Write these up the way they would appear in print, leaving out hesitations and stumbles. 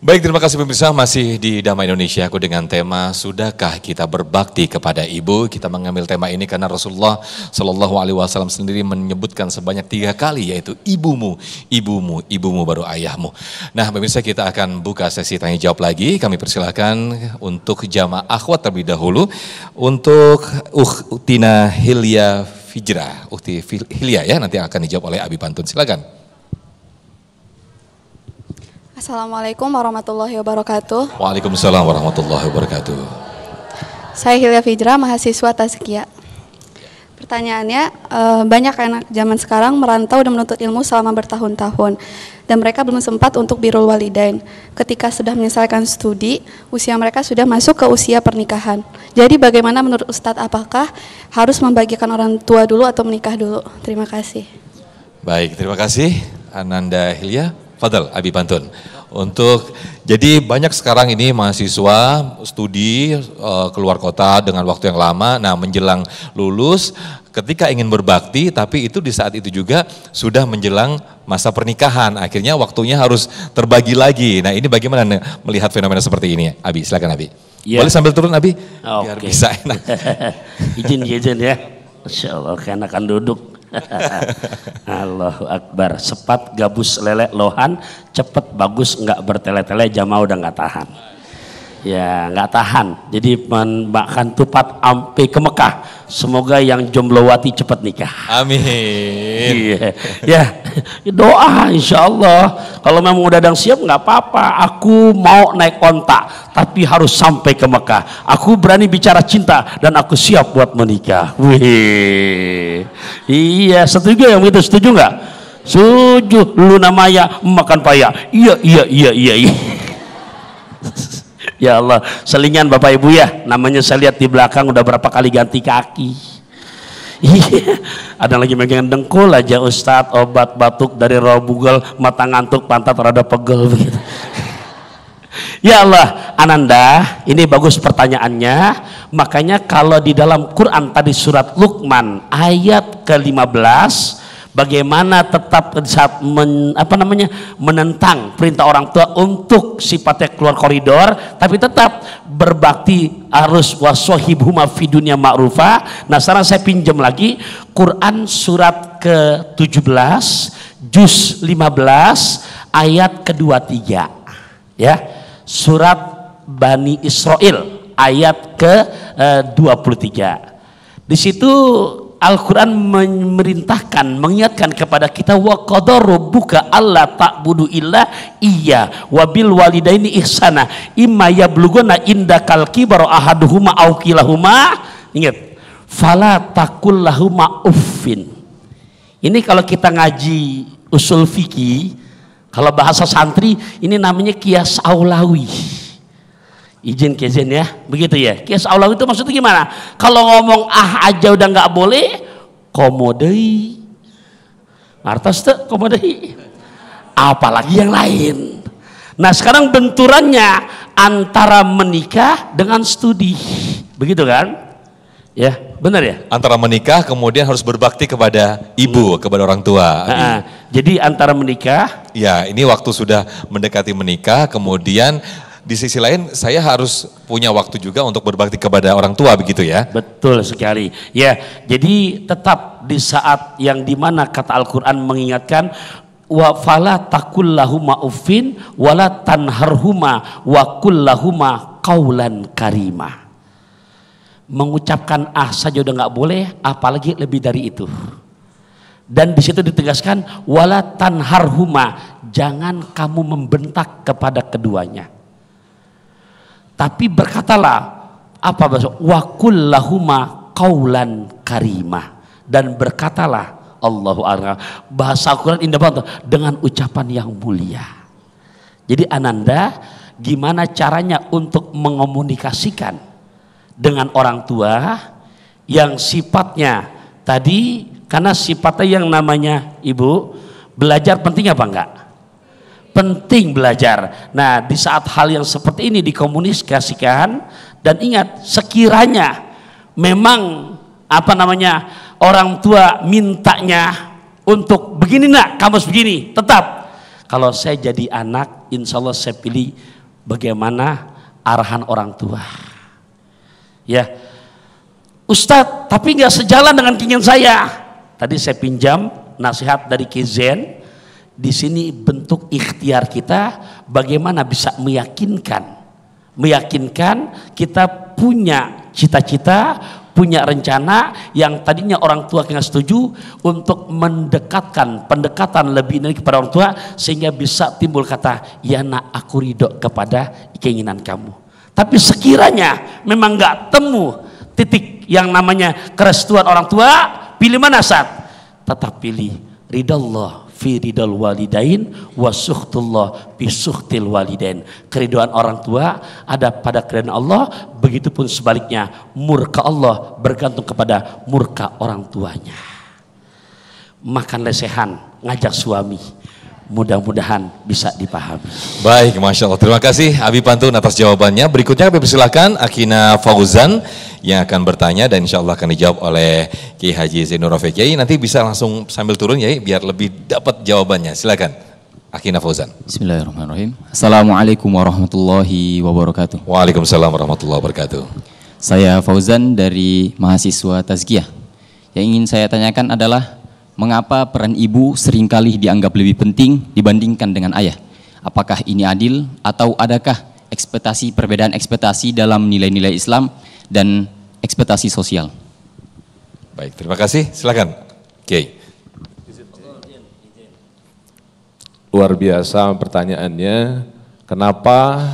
Baik, terima kasih pemirsa, masih di Damai Indonesia aku dengan tema Sudahkah kita berbakti kepada ibu. Kita mengambil tema ini karena Rasulullah Shallallahu Alaihi Wasallam sendiri menyebutkan sebanyak 3 kali, yaitu ibumu, ibumu, ibumu baru ayahmu. Nah pemirsa, kita akan buka sesi tanya jawab lagi. Kami persilahkan untuk jamaah akhwat terlebih dahulu. Untuk Tina Hilya Fijra, Ukti Hilya ya, nanti akan dijawab oleh Abi Pantun. Silakan. Assalamualaikum warahmatullahi wabarakatuh. Waalaikumsalam warahmatullahi wabarakatuh. Saya Hilya Fijra, mahasiswa Taskia. Pertanyaannya, banyak anak zaman sekarang merantau dan menuntut ilmu selama bertahun-tahun, dan mereka belum sempat untuk birrul walidain. Ketika sudah menyelesaikan studi, usia mereka sudah masuk ke usia pernikahan. Jadi bagaimana menurut Ustadz, apakah harus membagikan orang tua dulu atau menikah dulu? Terima kasih. Baik, terima kasih Ananda Hilya. Fadal, Abi Pantun. Jadi banyak sekarang ini mahasiswa studi keluar kota dengan waktu yang lama. Nah menjelang lulus, ketika ingin berbakti, tapi itu di saat itu juga sudah menjelang masa pernikahan. Akhirnya waktunya harus terbagi lagi. Nah ini bagaimana melihat fenomena seperti ini, Abi? Silakan Abi. Ya. Boleh sambil turun Abi? Biar bisa enak. Izin ya. Masya Allah, akan duduk. Allahu Akbar. Sepat gabus lele lohan, cepet bagus nggak bertele-tele, jamaah udah nggak tahan. Ya nggak tahan. Jadi makan tupat ampe ke Mekah. Semoga yang jomblowati cepat nikah. Amin. Iya. Ya doa insya Allah. Kalau memang udah ada yang siap nggak apa-apa. Aku mau naik onta, tapi harus sampai ke Mekah. Aku berani bicara cinta dan aku siap buat menikah. Wih. Iya, setuju yang itu, setuju nggak? Setuju. Lu namanya makan paya. Iya. Ya Allah, selingan Bapak Ibu ya, namanya saya lihat di belakang udah berapa kali ganti kaki. Iya, ada lagi megang dengkul aja Ustadz, obat batuk dari raw bugel, mata ngantuk, pantat rada pegel begitu. Ya Allah, Ananda, ini bagus pertanyaannya. Makanya kalau di dalam Quran tadi surat Luqman ayat ke-15, bagaimana tetap saat menentang perintah orang tua untuk sifatnya keluar koridor, tapi tetap berbakti harus wasohibhuma fi dunya ma'rufa. Nah sekarang saya pinjam lagi Quran surat ke-17 juz 15 ayat ke-23 ya, surat Bani Israel ayat ke-23. Di situ Al-Quran memerintahkan, mengingatkan kepada kita wa qadara rabbuka alla ta'budu illa iya wa bil walidaini ihsana imma yablughuna indakal kibara ahaduhuma aw kilahuma. Ingat, fala taqul lahuma uffin. Ini kalau kita ngaji usul fikih, kalau bahasa santri ini namanya kias aulawi. Izin kezen ya, begitu ya. Kias aulawi itu maksudnya gimana? Kalau ngomong aja udah nggak boleh, komodei, ngartos tuh komodei, apalagi yang lain. Nah sekarang benturannya antara menikah dengan studi, begitu kan? Ya, benar ya. Antara menikah kemudian harus berbakti kepada ibu, kepada orang tua. Jadi antara menikah. Ya, ini waktu sudah mendekati menikah, kemudian di sisi lain saya harus punya waktu juga untuk berbakti kepada orang tua, begitu ya? Betul sekali. Ya, jadi tetap di saat yang dimana kata Al-Quran mengingatkan wa fala taqul lahuma uffin wala tanharhuma wa qul lahuma qaulan karima. Mengucapkan saja udah nggak boleh, apalagi lebih dari itu. Dan di situ ditegaskan wala tanharhuma, jangan kamu membentak kepada keduanya. Tapi berkatalah apa bahasa wa qul lahuma qaulan karimah, dan berkatalah Allahu Akbar, bahasa Al-Quran indah banget, dengan ucapan yang mulia. Jadi Ananda, gimana caranya untuk mengomunikasikan dengan orang tua yang sifatnya tadi, karena sifatnya yang namanya ibu, belajar penting apa enggak? Penting belajar. Nah di saat hal yang seperti ini dikomunikasikan, dan ingat sekiranya memang orang tua mintanya untuk begini nak, kamu begini, tetap kalau saya jadi anak, insya Allah saya pilih bagaimana arahan orang tua. Ya, Ustadz, tapi nggak sejalan dengan keinginan saya. Tadi saya pinjam nasihat dari Kizen. Di sini bentuk ikhtiar kita bagaimana bisa meyakinkan kita punya cita-cita, punya rencana yang tadinya orang tua nggak setuju, untuk pendekatan lebih ini kepada orang tua sehingga bisa timbul kata, ya nak, aku ridho kepada keinginan kamu. Tapi sekiranya memang nggak temu titik yang namanya kerestuan orang tua, pilih mana saat? Tetap pilih ridallah fi ridal walidain wa sukhtullah fi sukhtil walidain. Keriduan orang tua ada pada keriduan Allah, begitupun sebaliknya murka Allah bergantung kepada murka orang tuanya. Makan lesehan, ngajak suami, mudah-mudahan bisa dipahami. Baik, Masya Allah. Terima kasih Abi Pantun atas jawabannya. Berikutnya kami persilakan Akina Fauzan yang akan bertanya dan insya Allah akan dijawab oleh Kiai Haji Zainur Rafiq. Kiai nanti bisa langsung sambil turun ya, biar lebih dapat jawabannya. Silakan Akina Fauzan. Bismillahirrahmanirrahim. Assalamualaikum warahmatullahi wabarakatuh. Waalaikumsalam warahmatullahi wabarakatuh. Saya Fauzan dari mahasiswa Tazkiyah. Yang ingin saya tanyakan adalah, mengapa peran ibu seringkali dianggap lebih penting dibandingkan dengan ayah? Apakah ini adil atau adakah perbedaan ekspektasi dalam nilai-nilai Islam dan ekspektasi sosial? Baik, terima kasih. Silakan, Kiai. Luar biasa pertanyaannya. Kenapa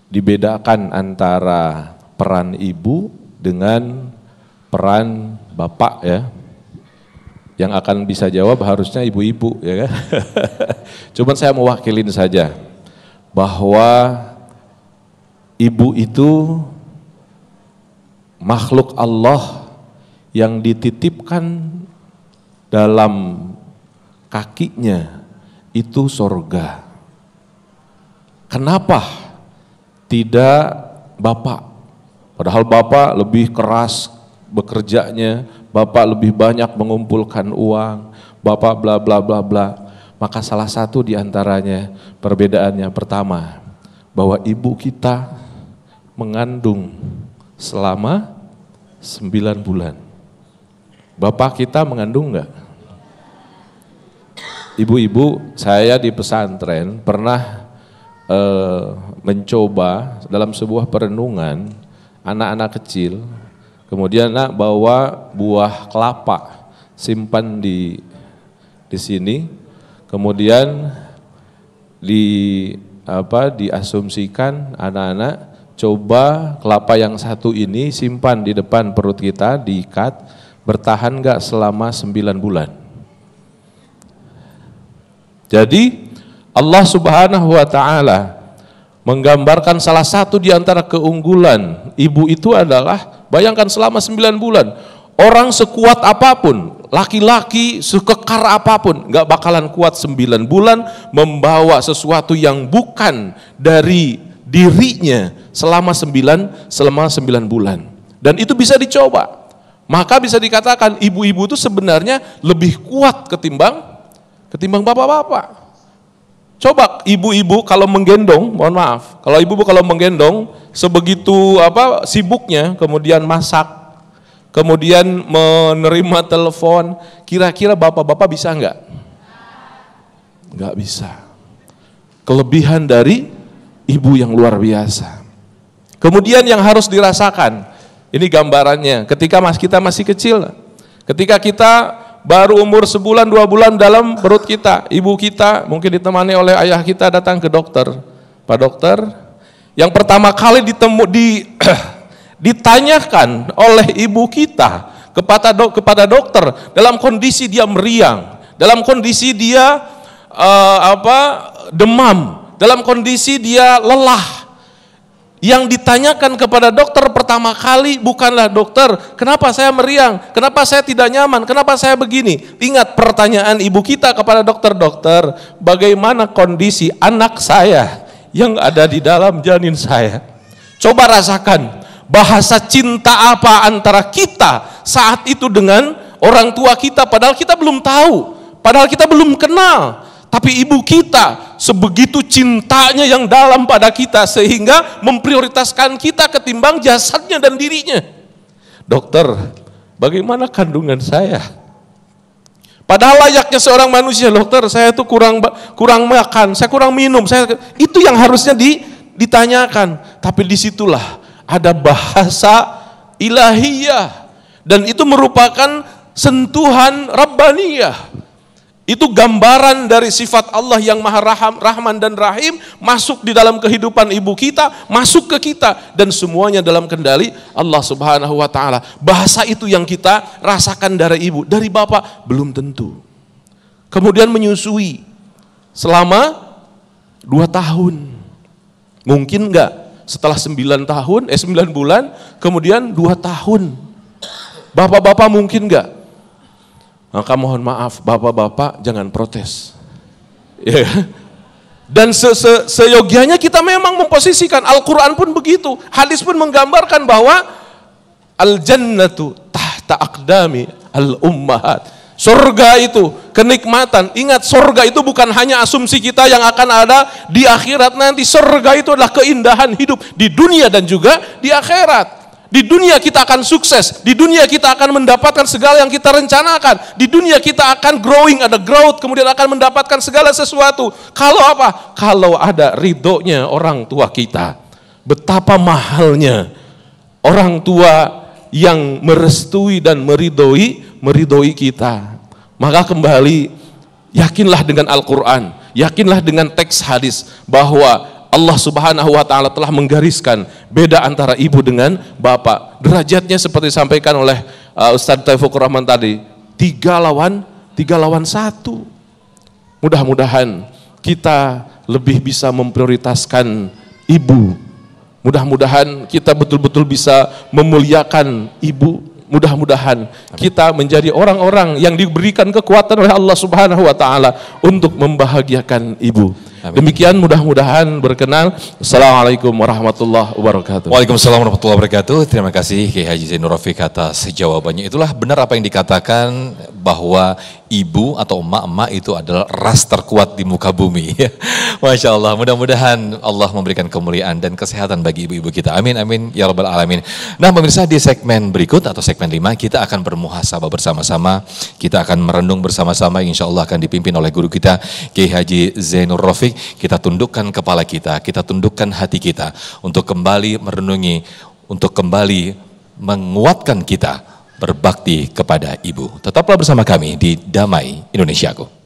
dibedakan antara peran ibu dengan peran bapak ya? Yang akan bisa jawab harusnya ibu-ibu ya kan. Cuman saya mewakilin saja bahwa ibu itu makhluk Allah yang dititipkan dalam kakinya itu sorga. Kenapa tidak bapak? Padahal bapak lebih keras bekerjanya, bapak lebih banyak mengumpulkan uang, bapak bla bla bla bla. Maka salah satu di antaranya perbedaannya pertama, bahwa ibu kita mengandung selama 9 bulan. Bapak kita mengandung enggak? Ibu-ibu, saya di pesantren pernah mencoba dalam sebuah perenungan anak-anak kecil. Kemudian nak bawa buah kelapa, simpan di sini. Kemudian diasumsikan anak-anak coba kelapa yang satu ini simpan di depan perut kita, diikat, bertahan enggak selama 9 bulan. Jadi Allah Subhanahu wa taala menggambarkan salah satu di antara keunggulan ibu itu adalah, bayangkan selama 9 bulan, orang sekuat apapun, laki-laki sekekar apapun, gak bakalan kuat 9 bulan membawa sesuatu yang bukan dari dirinya selama 9 bulan. Dan itu bisa dicoba. Maka bisa dikatakan ibu-ibu itu sebenarnya lebih kuat ketimbang bapak-bapak. Coba ibu-ibu kalau menggendong, mohon maaf, kalau ibu-ibu kalau menggendong sebegitu sibuknya, kemudian masak, kemudian menerima telepon, kira-kira bapak-bapak bisa enggak? Enggak bisa. Kelebihan dari ibu yang luar biasa. Kemudian yang harus dirasakan, ini gambarannya, ketika kita masih kecil, ketika kita baru umur 1 bulan 2 bulan dalam perut kita, ibu kita mungkin ditemani oleh ayah kita datang ke dokter. Pak dokter, yang pertama kali ditanyakan oleh ibu kita kepada dokter dalam kondisi dia meriang, dalam kondisi dia demam, dalam kondisi dia lelah. Yang ditanyakan kepada dokter pertama kali bukanlah, dokter, kenapa saya meriang, kenapa saya tidak nyaman, kenapa saya begini. Ingat pertanyaan ibu kita kepada dokter, dokter, bagaimana kondisi anak saya yang ada di dalam janin saya. Coba rasakan bahasa cinta apa antara kita saat itu dengan orang tua kita, padahal kita belum tahu, padahal kita belum kenal. Tapi ibu kita sebegitu cintanya yang dalam pada kita sehingga memprioritaskan kita ketimbang jasadnya dan dirinya. Dokter, bagaimana kandungan saya? Padahal layaknya seorang manusia, dokter, saya tuh kurang makan, saya kurang minum, itu yang harusnya ditanyakan. Tapi disitulah ada bahasa ilahiyah dan itu merupakan sentuhan rabbaniyah. Itu gambaran dari sifat Allah yang maha rahman dan rahim masuk di dalam kehidupan ibu kita, masuk ke kita, dan semuanya dalam kendali Allah subhanahu wa ta'ala. Bahasa itu yang kita rasakan dari ibu, dari bapak belum tentu. Kemudian menyusui selama 2 tahun. Mungkin enggak setelah 9 bulan, kemudian 2 tahun. Bapak-bapak mungkin enggak? Maka mohon maaf, bapak-bapak jangan protes. Ya. Dan seyogianya kita memang memposisikan. Al-Quran pun begitu. Hadis pun menggambarkan bahwa al-jannatu tahta aqdami al-ummahat. Surga itu kenikmatan. Ingat, surga itu bukan hanya asumsi kita yang akan ada di akhirat nanti. Surga itu adalah keindahan hidup di dunia dan juga di akhirat. Di dunia kita akan sukses, di dunia kita akan mendapatkan segala yang kita rencanakan, di dunia kita akan growing, ada growth, kemudian akan mendapatkan segala sesuatu. Kalau apa? Kalau ada ridhonya orang tua kita. Betapa mahalnya orang tua yang merestui dan meridhoi kita. Maka kembali, yakinlah dengan Al-Quran, yakinlah dengan teks hadis bahwa Allah subhanahu wa ta'ala telah menggariskan beda antara ibu dengan bapak. Derajatnya seperti disampaikan oleh Ustadz Taufikur Rahman tadi, 3 lawan 1. Mudah-mudahan kita lebih bisa memprioritaskan ibu. Mudah-mudahan kita betul-betul bisa memuliakan ibu. Mudah-mudahan kita menjadi orang-orang yang diberikan kekuatan oleh Allah subhanahu wa ta'ala untuk membahagiakan ibu. Amin. Demikian mudah-mudahan berkenan. Assalamualaikum warahmatullahi wabarakatuh. Waalaikumsalam warahmatullahi wabarakatuh. Terima kasih Kiai Haji Zainur Rafiq atas jawabannya. Itulah benar apa yang dikatakan bahwa ibu atau emak-emak itu adalah ras terkuat di muka bumi. Masya Allah, mudah-mudahan Allah memberikan kemuliaan dan kesehatan bagi ibu-ibu kita. Amin, amin, ya rabbal alamin. Nah pemirsa, di segmen berikut atau segmen 5 kita akan bermuhasabah bersama-sama. Kita akan merenung bersama-sama, insya Allah akan dipimpin oleh guru kita Kiai Haji Zainur Rafiq. Kita tundukkan kepala kita tundukkan hati kita untuk kembali merenungi, untuk kembali menguatkan kita berbakti kepada ibu. Tetaplah bersama kami di Damai Indonesiaku.